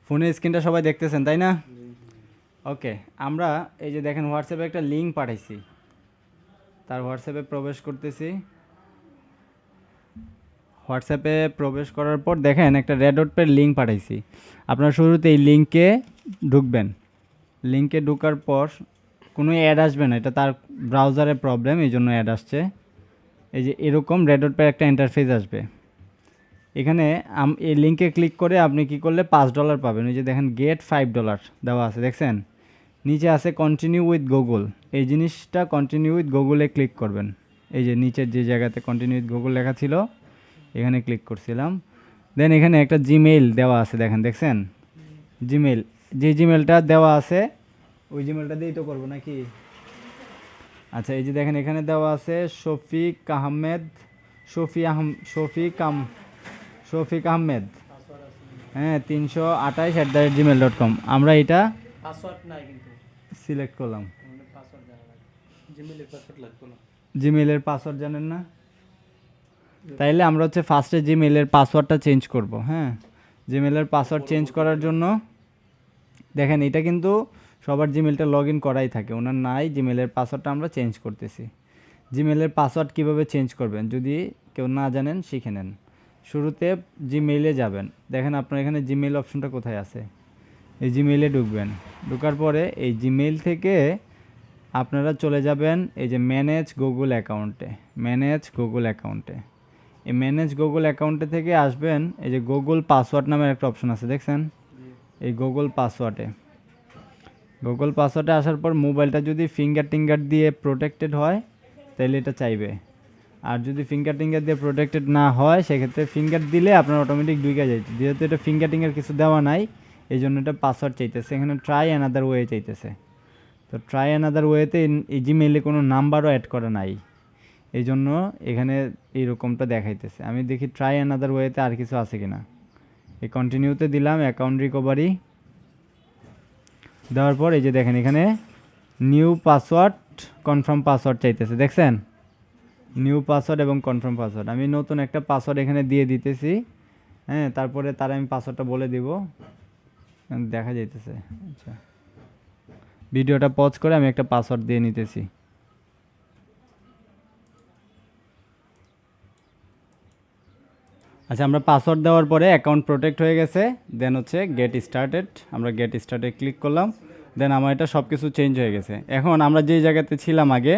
ফোনের স্ক্রিনটা সবাই দেখতেছেন তাই না? ওকে, আমরা এই যে দেখেন হোয়াটসঅ্যাপে একটা লিঙ্ক পাঠাইছি, তার হোয়াটসঅ্যাপে প্রবেশ করতেছি। হোয়াটসঅ্যাপে প্রবেশ করার পর দেখেন একটা রেড পের লিঙ্ক পাঠাইছি। আপনারা শুরুতে এই লিঙ্কে ঢুকবেন। লিঙ্কে ঢোকার পর কোনো অ্যাড আসবে না, এটা তার ব্রাউজারের প্রবলেম, এই জন্য অ্যাড আসছে। এই যে এরকম রেড পের একটা ইন্টারফেস আসবে। এখানে এই লিঙ্কে ক্লিক করে আপনি কি করলে $5 পাবেন। এই যে দেখেন গেট $5 দেওয়া আছে, দেখছেন? নিচে আছে কন্টিনিউ উইথ গুগল, এই জিনিসটা কন্টিনিউ উইথ গুগলে ক্লিক করবেন। এই যে নিচের যে জায়গাতে কন্টিনিউ উইথ গুগল লেখা ছিল এখানে ক্লিক করছিলাম। দেন এখানে একটা জিমেইল দেওয়া আছে, দেখেন, দেখছেন? জিমেইল, যে জিমেইলটা দেওয়া আছে ওই জিমেইলটা দিয়েই তো করবো নাকি? আচ্ছা, এই যে দেখেন এখানে দেওয়া আছে শফিক আহমেদ, হ্যাঁ, 328@gmail.com। আমরা এটা সিলেক্ট করলাম। জিমেইলের পাসওয়ার্ড জানেন না? তাইলে আমরা হচ্ছে ফার্স্টে জিমেইলের পাসওয়ার্ডটা চেঞ্জ করব। হ্যাঁ, জিমেইলের পাসওয়ার্ড চেঞ্জ করার জন্য দেখেন এটা কিন্তু সবার জিমেইলটা লগ ইন করাই থাকে, ওনার নাই। জিমেইলের পাসওয়ার্ডটা আমরা চেঞ্জ করতেছি। জিমেইলের পাসওয়ার্ড কিভাবে চেঞ্জ করবেন যদি কেউ না জানেন শিখে নেন। শুরুতে জিমেইলে যাবেন, দেখেন আপনার এখানে জিমেইল অপশনটা কোথায় আছে, এই জিমেইলে ঢুকবেন। ঢোকার পরে এই জিমেইল থেকে আপনারা চলে যাবেন এই যে ম্যানেজ গুগল অ্যাকাউন্টে। এই ম্যানেজ গুগল অ্যাকাউন্টে থেকে আসবেন এই যে গুগল পাসওয়ার্ড নামের একটা অপশন আছে, দেখছেন? এই গুগল পাসওয়ার্ডে আসার পর মোবাইলটা যদি ফিঙ্গার দিয়ে প্রোটেক্টেড হয় তাহলে এটা চাইবে। আর যদি ফিঙ্গার দিয়ে প্রোটেক্টেড না হয় সেক্ষেত্রে ফিঙ্গার দিলে আপনার অটোমেটিক ঢুকে যায়। যেহেতু এটা ফিঙ্গার কিছু দেওয়া নাই এই জন্য এটা পাসওয়ার্ড চাইতেছে। এখানে ট্রাই অ্যানাদার ওয়ে চাইতেছে। তো ট্রাই অ্যানাদার ওয়েতে এই জিমেইলে কোনো নাম্বারও অ্যাড করা নাই, এই জন্য এখানে এইরকমটা দেখাইতেছে। আমি দেখি ট্রাই অ্যানাদার ওয়েতে আর কিছু আছে কিনা। এই কন্টিনিউতে দিলাম, অ্যাকাউন্ট রিকভারি দেওয়ার পর এই যে দেখেন এখানে নিউ পাসওয়ার্ড, কনফার্ম পাসওয়ার্ড চাইতেছে, দেখছেন? নিউ পাসওয়ার্ড এবং কনফার্ম পাসওয়ার্ড। আমি নতুন একটা পাসওয়ার্ড এখানে দিয়ে দিতেছি। হ্যাঁ, তারপরে তার আমি পাসওয়ার্ডটা বলে দিব, দেখা যাইতেছে। আচ্ছা, ভিডিওটা পজ করে আমি একটা পাসওয়ার্ড দিয়ে নিতেছি। আচ্ছা, আমরা পাসওয়ার্ড দেওয়ার পরে অ্যাকাউন্ট প্রোটেক্ট হয়ে গেছে। দেন হচ্ছে গেট স্টার্টেড, আমরা গেট স্টার্টে ক্লিক করলাম। দেন আমার এটা সব কিছু চেঞ্জ হয়ে গেছে। এখন আমরা যেই জায়গাতে ছিলাম আগে,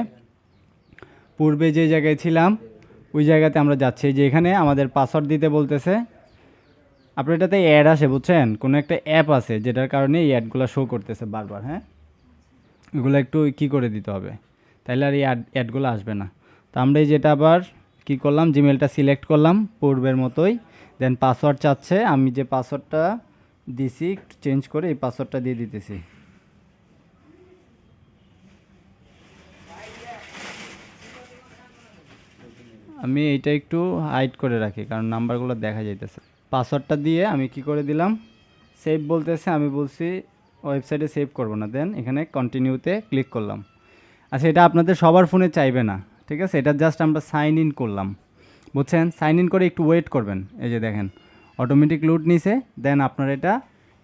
পূর্বে যে জায়গায় ছিলাম ওই জায়গাতে আমরা যাচ্ছি। যে এখানে আমাদের পাসওয়ার্ড দিতে বলতেছে। আপনার এটাতে অ্যাড আসে, বুঝছেন? কোনো একটা অ্যাপ আছে যেটার কারণে এই অ্যাডগুলো শো করতেছে বারবার। হ্যাঁ, এগুলো একটু কি করে দিতে হবে, তাইলে আর এই অ্যাডগুলো আসবে না। তো আমরা এই যেটা আবার কি করলাম, জিমেলটা সিলেক্ট করলাম পূর্বের মতোই। দেন পাসওয়ার্ড চাচ্ছে, আমি যে পাসওয়ার্ডটা দিছি একটু চেঞ্জ করে এই পাসওয়ার্ডটা দিয়ে দিতেছি। আমি এইটা একটু হাইড করে রাখি কারণ নাম্বারগুলো দেখা যাইতেছে। পাসওয়ার্ডটা দিয়ে আমি কি করে দিলাম, সেভ বলতেছে, আমি বলছি ওয়েবসাইটে সেভ করব না। দেন এখানে কন্টিনিউতে ক্লিক করলাম। আচ্ছা, এটা আপনাদের সবার ফোনে চাইবে না, ঠিক আছে? এটা জাস্ট আমরা সাইন ইন করলাম, বুঝছেন? সাইন ইন করে একটু ওয়েট করবেন। এই যে দেখেন অটোমেটিক লুট নিছে। দেন আপনার এটা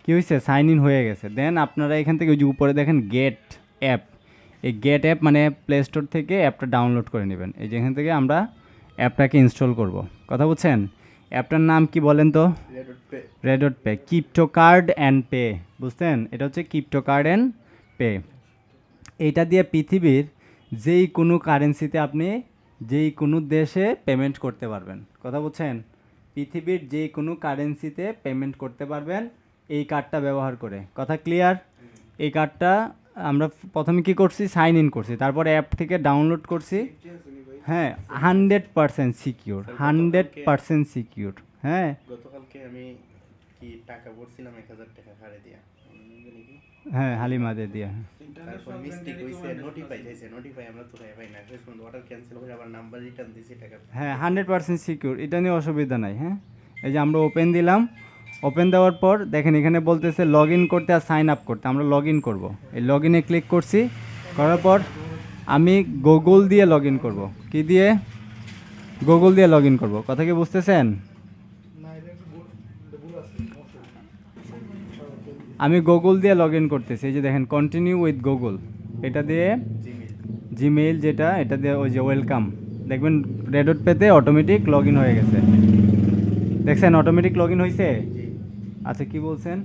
কী হয়েছে, সাইন ইন হয়ে গেছে। দেন আপনারা এখান থেকে ওই যে উপরে দেখেন গেট অ্যাপ, এই গেট অ্যাপ মানে প্লে স্টোর থেকে অ্যাপটা ডাউনলোড করে নেবেন। এই যে এখান থেকে আমরা অ্যাপটাকে ইনস্টল করব, কথা বুঝছেন? অ্যাপটার নাম কি বলেন তো? RedotPay, crypto card and pay, বুঝতেন? এটা হচ্ছে ক্রিপ্টো কার্ড অ্যান্ড পে। এইটা দিয়ে পৃথিবীর যেই কোনো কারেন্সিতে আপনি যেই কোনো দেশে পেমেন্ট করতে পারবেন, কথা বুঝছেন? পৃথিবীর যে কোনো কারেন্সিতে পেমেন্ট করতে পারবেন এই কার্ডটা ব্যবহার করে, কথা ক্লিয়ার? এই কার্ডটা আমরা প্রথমে কি করছি, সাইন ইন করছি, তারপর অ্যাপ থেকে ডাউনলোড করছি। হ্যাঁ, 100% সিকিউর, 100% সিকিউর। হ্যাঁ, গতকালকে আমি কি টাকা ভরছিলাম 1000 টাকা হারে দিয়া, হ্যাঁ, হালিমাদের দিয়া। তারপর মিস্টেক হইছে, নোটিফাই আমরা তো পাই না, শেষ পর্যন্ত অর্ডার ক্যান্সেল করে আবার নাম্বার রিটার্ন দিছি টাকা। হ্যাঁ, 100% সিকিউর, এটা নিয়ে অসুবিধা নাই। হ্যাঁ, এই যে আমরা ওপেন দিলাম, ওপেন দেওয়ার পর দেখেন এখানে বলতেছে লগ ইন করতে আর সাইন আপ করতে। আমরা লগ ইন করবো, এই লগ ইনে ক্লিক করছি। করার পর আমি গুগল দিয়ে লগ ইন করবো। কী দিয়ে? গুগল দিয়ে লগ ইন করবো, কথা কি বুঝতেছেন? আমি গুগল দিয়ে লগ ইন করতেছি, এই যে দেখেন কন্টিনিউ উইথ গুগল, এটা দিয়ে জিমেইল। জিমেইল যেটা, এটা দিয়ে ওই যে ওয়েলকাম, দেখবেন রেড ডট পেতে অটোমেটিক লগ ইন হয়ে গেছে। দেখছেন অটোমেটিক লগ ইন হয়েছে। জি। আচ্ছা কি বলছেন?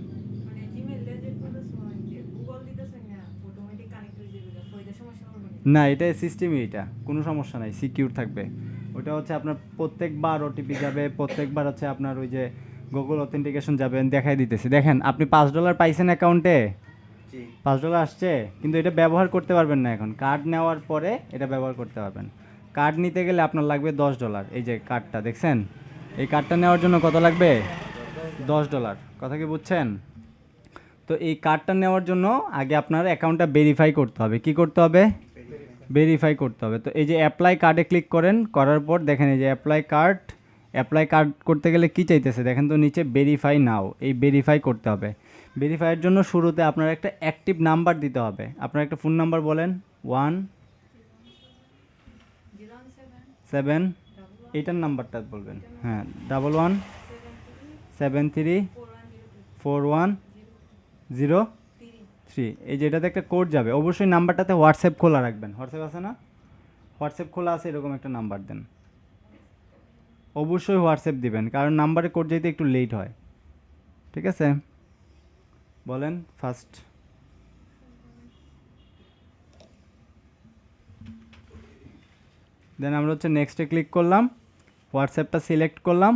মানে জিমেইল দিয়ে যে করতেছ যে গুগল দিতেছেন না অটোমেটিক কানেক্ট হয়ে যাবে, ফয়দা সমস্যা হবে না। না, এটা সিস্টেমই, এটা কোনো সমস্যা নাই, সিকিউর থাকবে। ওটা হচ্ছে আপনার প্রত্যেকবার ওটিপি যাবে, প্রত্যেকবার হচ্ছে আপনার ওই যে গুগল অথেন্টিকেশন যাবেন, দেখাই দিতেছি। দেখেন আপনি $5 পাইছেন অ্যাকাউন্টে, জি। $5 আসছে, কিন্তু এটা ব্যবহার করতে পারবেন না এখন। কার্ড নেওয়ার পরে এটা ব্যবহার করতে পারবেন। কার্ড নিতে গেলে আপনার লাগবে $10। এই যে কার্ডটা দেখছেন, এই কার্ডটা নেওয়ার জন্য কত লাগবে? $10। কথা কি বুঝছেন? তো এই কার্ডটা নেওয়ার জন্য আগে আপনার অ্যাকাউন্টটা ভেরিফাই করতে হবে। কি করতে হবে? ভেরিফাই করতে হবে। তো এই যে অ্যাপ্লাই কার্ডে ক্লিক করেন, করার পর দেখেন এই যে অ্যাপ্লাই কার্ড করতে গেলে কি চাইতেছে দেখেন তো নিচে ভেরিফাই নাও, এই ভেরিফাই করতে হবে। ভেরিফাইয়ের জন্য শুরুতে আপনার একটা অ্যাক্টিভ নাম্বার দিতে হবে। আপনার একটা ফোন নাম্বার বলেন, 1-7, এইটার নাম্বারটা বলবেন। হ্যাঁ, 11734103। এই যে এটাতে একটা কোড যাবে, অবশ্যই নাম্বারটাতে হোয়াটসঅ্যাপ খোলা রাখবেন। হোয়াটসঅ্যাপ আছে না? হোয়াটসঅ্যাপ খোলা আছে, এরকম একটা নাম্বার দেন। অবশ্যই হোয়াটসঅ্যাপ দিবেন, কারণ নাম্বারে কোড যেতে একটু লেট হয়। ঠিক আছে, বলেন ফার্স্ট। দেন আমরা হচ্ছে নেক্সটে ক্লিক করলাম, হোয়াটসঅ্যাপটা সিলেক্ট করলাম,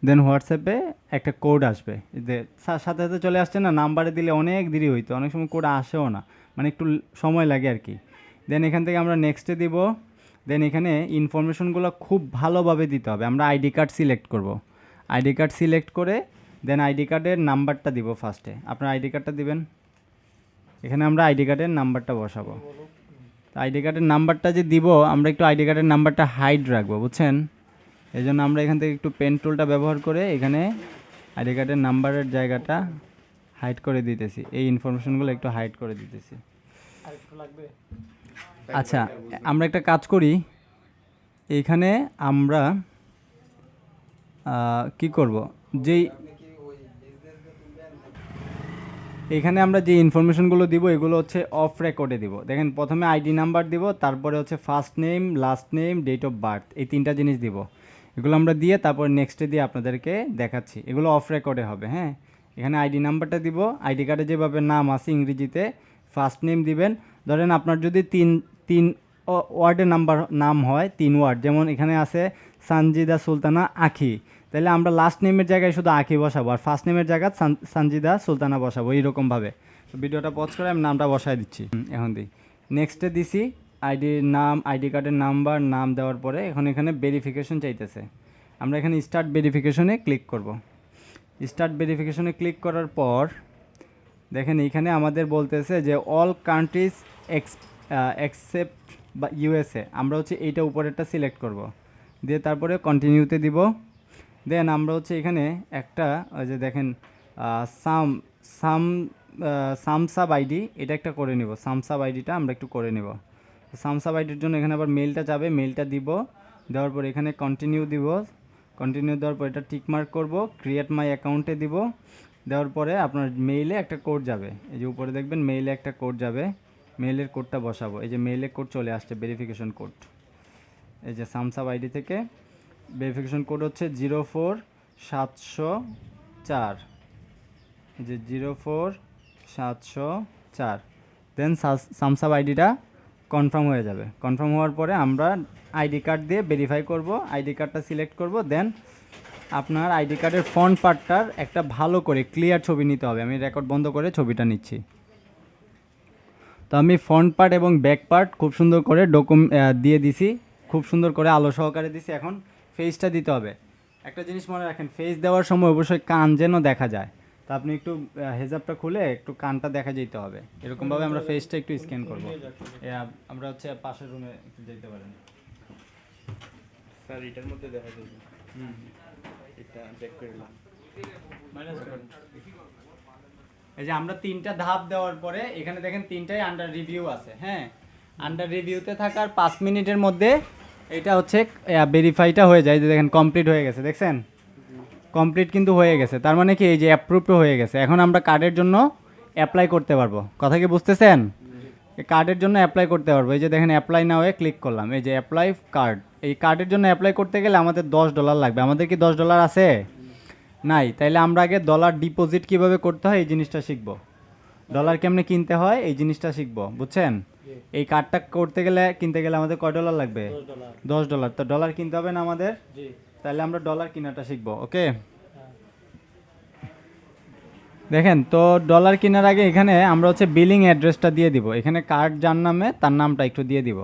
দেন হোয়াটসঅ্যাপে একটা কোড আসবে, যে সাথে সাথে চলে আসছে না। নাম্বারে দিলে অনেক দেরি হইতো, অনেক সময় কোড আসেও না, মানে একটু সময় লাগে আর কি। দেন এখান থেকে আমরা নেক্সটে দিব। দেন এখানে ইনফরমেশনগুলো খুব ভালোভাবে দিতে হবে। আমরা আইডি কার্ড সিলেক্ট করব। আইডি কার্ড সিলেক্ট করে দেন আইডি কার্ডের নাম্বারটা দিব ফার্স্টে। আপনার আইডি কার্ডটা দিবেন, এখানে আমরা আইডি কার্ডের নাম্বারটা বসাবো। আইডি কার্ডের নাম্বারটা যে দিব, আমরা একটু আইডি কার্ডের নাম্বারটা হাইড রাখবো, বুঝছেন? এই জন্য আমরা এখান থেকে একটু পেন টুলটা ব্যবহার করে এখানে আইডি কার্ডের নাম্বারের জায়গাটা হাইড করে দিতেছি, এই ইনফরমেশনগুলো একটু হাইড করে দিতেছি। আচ্ছা, আমরা একটা কাজ করি, এইখানে আমরা কি করব, যেই এখানে আমরা যে ইনফরমেশনগুলো দিব এগুলো হচ্ছে অফ রেকর্ডে দিব। দেখেন প্রথমে আইডি নাম্বার দিব, তারপরে হচ্ছে first name, last name, date of birth, এই তিনটা জিনিস দিব। এগুলো আমরা দিয়ে তারপর নেক্সটে দিয়ে আপনাদেরকে দেখাচ্ছি, এগুলো অফ রেকর্ডে হবে। হ্যাঁ, এখানে আইডি নাম্বারটা দিব, আইডি কার্ডে যেভাবে নাম আছে ইংরেজিতে ফার্স্ট নেম দিবেন। ধরেন আপনার যদি তিন ওয়ার্ডের নাম হয়, 3 ওয়ার্ড, যেমন এখানে আছে সানজিদা সুলতানা আখি, তাহলে আমরা লাস্ট নেমের জায়গায় শুধু আখি বসাবো, আর ফার্স্ট নেমের জায়গায় সানজিদা সুলতানা বসাবো, এইরকমভাবে। তো ভিডিওটা পজ করে আমি নামটা বসাই দিচ্ছি। এখন দিই, নেক্সটে দিছি আইডির নাম, আইডি কার্ডের নাম্বার, নাম দেওয়ার পরে এখন এখানে ভেরিফিকেশন চাইতেছে। আমরা এখানে স্টার্ট ভেরিফিকেশনে ক্লিক করব। স্টার্ট ভেরিফিকেশনে ক্লিক করার পর দেখেন এইখানে আমাদের বলতেছে যে অল কান্ট্রিজ এক্সেপ্ট বা ইউএসএ, আমরা হচ্ছে এইটা উপরেরটা সিলেক্ট করব, দিয়ে তারপরে কন্টিনিউতে দিব। দেন আমরা হচ্ছে এখানে একটা ওই যে দেখেন সামসাব আইডি, এটা একটা করে নিব। সামসাব আইডিটা আমরা একটু করে নিব। সামসাব আইডির জন্য এখানে আবার মেলটা যাবে, মেলটা দিব, দেওয়ার পর এখানে কন্টিনিউ দিব। কন্টিনিউ দেওয়ার পর এটা টিকমার্ক করব, ক্রিয়েট মাই অ্যাকাউন্টে দিব। দেওয়ার পরে আপনার মেইলে একটা কোড যাবে, এই যে উপরে দেখবেন মেইলে একটা কোড যাবে, মেইলের কোডটা বসাবো। এই যে মেইলের কোড চলে আসছে, ভেরিফিকেশন কোড, এই যে সামসাব আইডি থেকে ভেরিফিকেশন কোড হচ্ছে 04704, এই যে 04704। দেন সামসাব আইডিটা কনফার্ম হয়ে যাবে। কনফার্ম হওয়ার পরে আমরা আইডি কার্ড দিয়ে ভেরিফাই করব, আইডি কার্ডটা সিলেক্ট করব। দেন আপনার আইডি কার্ডের ফ্রন্ট পার্টটার একটা ভালো করে ক্লিয়ার ছবি নিতে হবে। আমি রেকর্ড বন্ধ করে ছবিটা নিচ্ছি। তো আমি ফ্রন্ট পার্ট এবং ব্যাক পার্ট খুব সুন্দর করে দিয়ে দিছি, খুব সুন্দর করে আলো সহকারে দিছি। এখন ফেসটা দিতে হবে। একটা জিনিস মনে রাখেন, ফেস দেওয়ার সময় অবশ্যই কান যেন দেখা যায়। তো আপনি একটু হেজাবটা খুলে একটু কানটা দেখা যেতে হবে, এরকমভাবে আমরা ফেসটা একটু স্ক্যান করব। আমরা হচ্ছে পাশের রুমে একটু যেতে পারেন স্যার, এটার মধ্যে দেখা যাবে। এটা চেক করলাম। এই যে আমরা 3টা ধাপ দেওয়ার পরে এখানে দেখেন 3টাই আন্ডার রিভিউ আছে। হ্যাঁ, আন্ডার রিভিউতে থাকার 5 মিনিটের মধ্যে এটা হচ্ছে ভেরিফাইটা হয়ে যায়। যে দেখেন কমপ্লিট হয়ে গেছে, দেখছেন কমপ্লিট কিন্তু হয়ে গেছে, তার মানে কি এই যে অ্যাপ্রুভড হয়ে গেছে। এখন আমরা কার্ডের জন্য অ্যাপ্লাই করতে পারবো, কথা কি বুঝতেছেন? কার্ডের জন্য অ্যাপ্লাই করতে পারবো। এই যে দেখেন অ্যাপ্লাই নাও এ ক্লিক করলাম, এই যে অ্যাপ্লাই কার্ড। এই কার্ডের জন্য অ্যাপ্লাই করতে গেলে আমাদের $10 লাগবে। আমাদের কি $10 আছে? নাই। তাইলে আমরা আগে ডলার ডিপোজিট কিভাবে করতে হয় এই জিনিসটা শিখবো, ডলার কেমনে কিনতে হয় এই জিনিসটা শিখবো, বুঝছেন? এই কার্ডটা করতে গেলে কিনতে গেলে আমাদের কয় ডলার লাগবে? $10। তো ডলার কিনতে হবে না আমাদের? তাহলে আমরা ডলার কিনাটা শিখবো, ওকে? দেখেন তো ডলার কেনার আগে এখানে আমরা হচ্ছে বিলিং অ্যাড্রেসটা দিয়ে দিব। এখানে কার্ড যার নামে তার নামটা একটু দিয়ে দিব।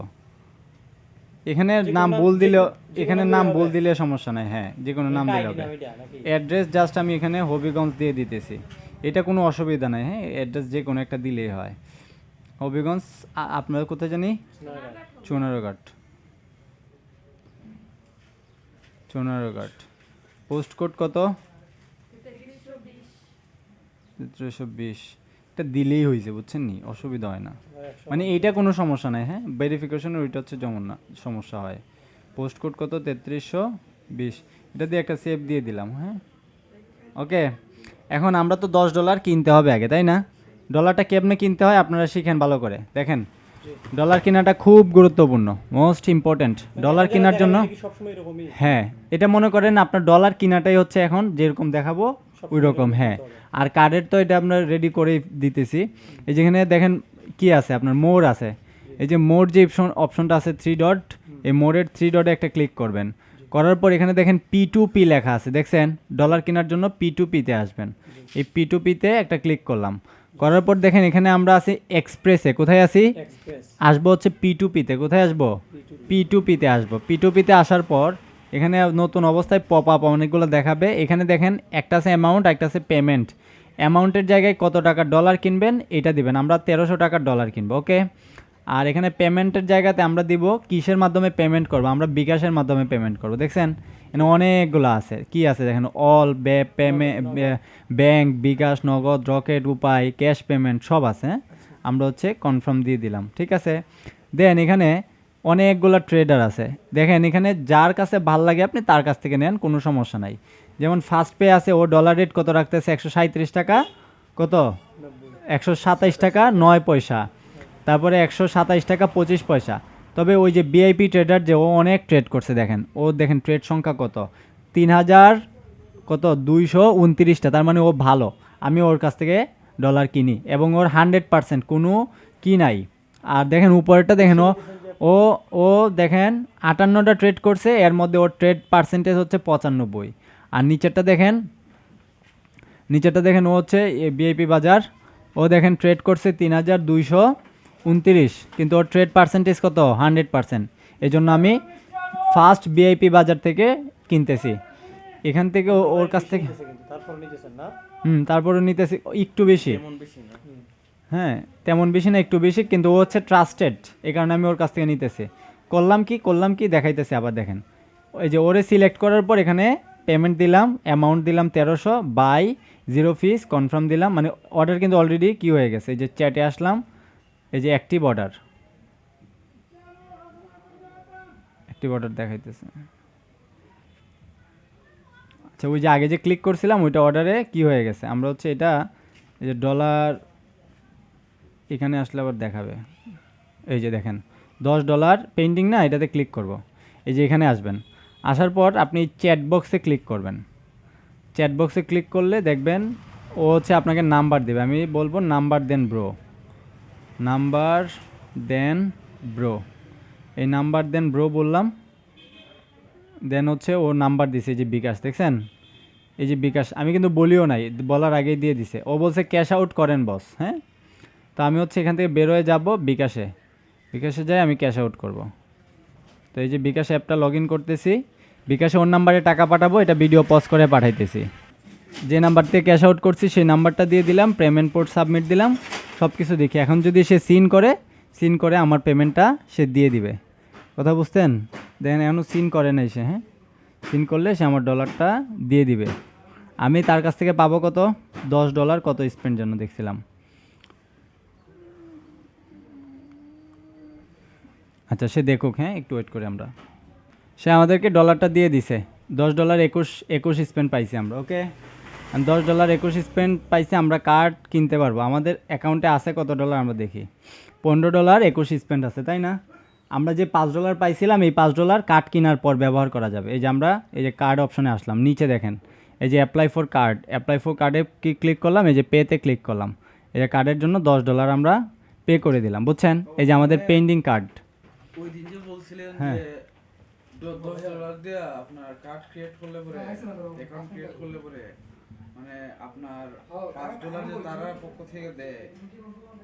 এখানে নাম ভুল দিলেও, এখানে নাম ভুল দিলে সমস্যা নাই, হ্যাঁ যে কোনো নাম দিলে হবে। অ্যাড্রেস জাস্ট আমি এখানে হবিগঞ্জ দিয়ে দিতেছি, এটা কোনো অসুবিধা নাই। হ্যাঁ, অ্যাড্রেস যে কোনো একটা দিলেই হয়। হবিগঞ্জ, আপনার কোথায় জানি? চুনারঘাট। চুনারঘাট। পোস্ট কোড কত? 320। এটা দিলেই হয়েছে, বুঝছেন নি, অসুবিধা হয় না। মানে এইটা কোনো সমস্যা নাই। হ্যাঁ, ভেরিফিকেশনের ওইটা হচ্ছে যেমন না সমস্যা হয়। পোস্ট কোড কত? 3320। এটা দিয়ে একটা সেভ দিয়ে দিলাম। হ্যাঁ, ওকে। এখন আমরা তো $10 কিনতে হবে আগে, তাই না? ডলারটা কেমনে কিনতে হয় আপনারা শিখেন ভালো করে। দেখেন ডলার কেনাটা খুব গুরুত্বপূর্ণ, মোস্ট ইম্পর্ট্যান্ট। ডলার কেনার জন্য হ্যাঁ, এটা মনে করেন আপনার ডলার কিনাটাই হচ্ছে এখন যেরকম দেখাবো ওই রকম। হ্যাঁ, আর কার্ডের তো এটা আপনার রেডি করে দিতেছি। এই যেখানে দেখেন কি আছে, আপনার মোর আছে। এই যে মোর যে অপশনটা আছে 3 ডট, এই মোরের 3 ডটে একটা ক্লিক করবেন। করার পর এখানে দেখেন P2P লেখা আছে, দেখছেন? ডলার কেনার জন্য P2P-তে আসবেন। এই P2P-তে একটা ক্লিক করলাম। করার পর দেখেন এখানে আমরা আছি এক্সপ্রেসে। কোথায় আছি? আসবো হচ্ছে P2P-তে। কোথায় আসবো? P2P-তে আসবো। P2P-তে আসার পর এখানে নতুন অবস্থায় পপ আপ অনেকগুলো দেখাবে। এখানে দেখেন একটা আছে অ্যামাউন্ট, একটা আছে পেমেন্ট। অ্যামাউন্টের জায়গায় কত টাকা ডলার কিনবেন এটা দিবেন। আমরা 1300 টাকার ডলার কিনবো, ওকে? আর এখানে পেমেন্টের জায়গাতে আমরা দিব কিসের মাধ্যমে পেমেন্ট করব। আমরা বিকাশের মাধ্যমে পেমেন্ট করব। দেখছেন এখানে অনেকগুলো আছে, কি আছে দেখেন? অল ব্যাংক, বিকাশ, নগদ, রকেট, উপায়, ক্যাশ পেমেন্ট সব আছে। আমরা হচ্ছে কনফার্ম দিয়ে দিলাম, ঠিক আছে? দেন এখানে অনেকগুলো ট্রেডার আছে। দেখেন এখানে যার কাছে ভাল লাগে আপনি তার কাছ থেকে নেন, কোনো সমস্যা নাই। যেমন ফার্স্ট পে আছে, ও ডলার রেট কত রাখতেছে? 137 টাকা, কত? 127 টাকা 9 পয়সা। তারপরে 127 টাকা 25 পয়সা। তবে ওই যে ভিআইপি ট্রেডার যে, ও অনেক ট্রেড করছে। দেখেন ও, দেখেন ট্রেড সংখ্যা কত? 3000 কত 229টা। তার মানে ও ভালো, আমি ওর কাছ থেকে ডলার কিনি এবং ওর 100% কোনো কি নাই। আর দেখেন উপরেরটা দেখেন, ও ও দেখেন 58টা ট্রেড করছে, এর মধ্যে ওর ট্রেড পার্সেন্টেজ হচ্ছে 95। আর নিচেরটা দেখেন ও হচ্ছে ভিআইপি বাজার, ও দেখেন ট্রেড করছে 3229, কিন্তু ওর ট্রেড পার্সেন্টেজ কত? 100%। এই জন্য আমি ফার্স্ট ভিআইপি বাজার থেকে কিনতেছি। এখান থেকে ওর কাছ থেকে তারপরে নিতেছি একটু বেশি। হ্যাঁ, তেমন বেশি না, একটু বেশি, কিন্তু ও হচ্ছে ট্রাস্টেড, এই কারণে আমি ওর কাছ থেকে নিতেছি। করলাম কি দেখাইতেছি আবার। দেখেন ওই যে ওরে সিলেক্ট করার পর এখানে পেমেন্ট দিলাম, অ্যামাউন্ট দিলাম 1300, বাই 0 ফিস, কনফার্ম দিলাম। মানে অর্ডার কিন্তু অলরেডি কি হয়ে গেছে। এই যে চ্যাটে আসলাম, এই যে অ্যাক্টিভ অর্ডার দেখাইতেছে। আচ্ছা, ওই যে আগে যে ক্লিক করছিলাম ওইটা অর্ডারে কি হয়ে গেছে। আমরা হচ্ছে এটা, এই যে ডলার এখানে আসলে আবার দেখাবে। এই যে দেখেন $10 পেন্ডিং না, এটাতে ক্লিক করব। এই যে এখানে আসবেন, আসার পর আপনি চ্যাট বক্সে ক্লিক করবেন। চ্যাট বক্সে ক্লিক করলে দেখবেন ও হচ্ছে আপনাকে নাম্বার দেবে। আমি বলবো নাম্বার দেন ব্রো, এই নাম্বার দেন ব্রো বললাম। দেন হচ্ছে ও নাম্বার দিছে, এই যে বিকাশ, দেখছেন? এই যে বিকাশ, আমি কিন্তু বলিও নাই, বলার আগেই দিয়ে দিছে। ও বলছে ক্যাশ আউট করেন বস। হ্যাঁ, তো আমি হচ্ছে এখান থেকে বেরোয় যাব বিকাশে যাই আমি ক্যাশ আউট করব। তো এই যে বিকাশ অ্যাপটা লগ ইন করতেছি, বিকাশে ওর নাম্বারে টাকা পাঠাবো, এটা ভিডিও পজ করে পাঠাইতেছি। যে নাম্বার থেকে ক্যাশ আউট করছি সেই নাম্বারটা দিয়ে দিলাম, পেমেন্ট পোর্ট সাবমিট দিলাম, সব কিছু দেখি। এখন যদি সে সিন করে আমার পেমেন্টটা সে দিয়ে দিবে। কথা বুঝতেন? দেখেন এখনও সিন করে নাই সে। হ্যাঁ, সিন করলে সে আমার ডলারটা দিয়ে দিবে। আমি তার কাছ থেকে পাবো কত? $10 কত স্পেন্ড জন্য দেখছিলাম। আচ্ছা, সে দেখুক। হ্যাঁ, একটু ওয়েট করে আমরা। সে আমাদেরকে ডলারটা দিয়ে দিছে। $10 21 স্পেন্ড পাইছি আমরা, ওকে। $10 21 স্পেন্ড পাইছি, আমরা কার্ড কিনতে পারবো। আমাদের অ্যাকাউন্টে আছে কত ডলার আমরা দেখি, $15 21 স্পেন্ড আছে, তাই না? আমরা যে $5 পাইছিলাম, এই $5 কার্ড কেনার পর ব্যবহার করা যাবে। এই যে আমরা এই যে কার্ড অপশনে আসলাম, নিচে দেখেন এই যে অ্যাপ্লাই ফর কার্ডে ক্লিক করলাম, এই যে পেতে ক্লিক করলাম, এই যে কার্ডের জন্য $10 আমরা পে করে দিলাম, বুঝছেন? এই যে আমাদের পেন্ডিং কার্ড। ওই দিন যে বলছিলেন হ্যাঁ। যে $10 দিয়ে আপনার কার্ড ক্রিয়েট করলে পরে, অ্যাকাউন্ট ক্রিয়েট করলে পরে মানে আপনার $5 যে তারা পক্ষ থেকে দেয়,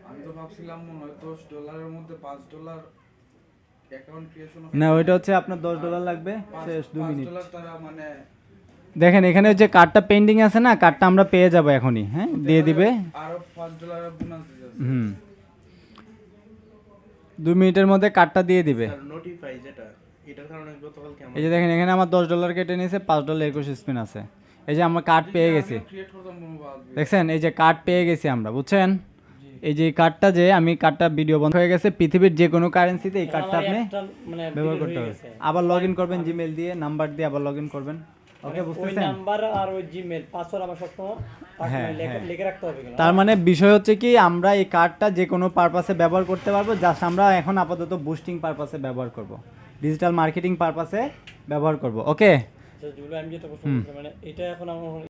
আমি তো ভাবছিলাম মনে হয় $10 মধ্যে $5 অ্যাকাউন্ট ক্রিয়েশন না, ওইটা হচ্ছে আপনার $10 লাগবে, শেষ 2 মিনিট। $5 তারা মানে দেখেন এখানে যে কার্ডটা পেন্ডিং আছে না, কার্ডটা আমরা পেয়ে যাবো এখনই, হ্যাঁ, দিয়ে দিবে। আরো $5 বোনাস দিতেছে। হুম, 2 মিনিটের মধ্যে কার্ডটা দিয়ে দিবে। স্যার নোটিফাই যেটা, এটার কারণে গতকাল কেমন এই যে দেখেন এখানে আমার $10 কেটে নিয়েছে, $5 21 স্পিন আছে। এই যে আমরা কার্ড পেয়ে গেছি, ক্রিয়েট করতাম মনে হয়। দেখছেন? এই যে কার্ড পেয়ে গেছি আমরা, বুঝছেন? এই যে কার্ডটা, যে আমি কার্ডটা ভিডিও বন্ধ হয়ে গেছে, পৃথিবীর যে কোনো কারেন্সিতে এই কার্ডটা আপনি মানে ব্যবহার করতে হবে। আবার লগ ইন করবেন জিমেল দিয়ে, নাম্বার দিয়ে আবার লগ ইন করবেন, ওকে, ওই বুঝতেছেন? নাম্বার আর ওই জিমেল পাসওয়ার্ড আমার সবসময় হ্যাঁ, লিখে রাখতে হবে কিনা? তার মানে বিষয় হচ্ছে কি, আমরা এই কার্ডটা যে কোনো পারপাসে ব্যবহার করতে পারবো, জাস্ট আমরা এখন আপাতত বুস্টিং পারপাসে ব্যবহার করব, ডিজিটাল মার্কেটিং পারপাসে ব্যবহার করব, ওকে। যেগুলো আমি যেটা প্রশ্ন করছিলাম, মানে এটা এখন আমার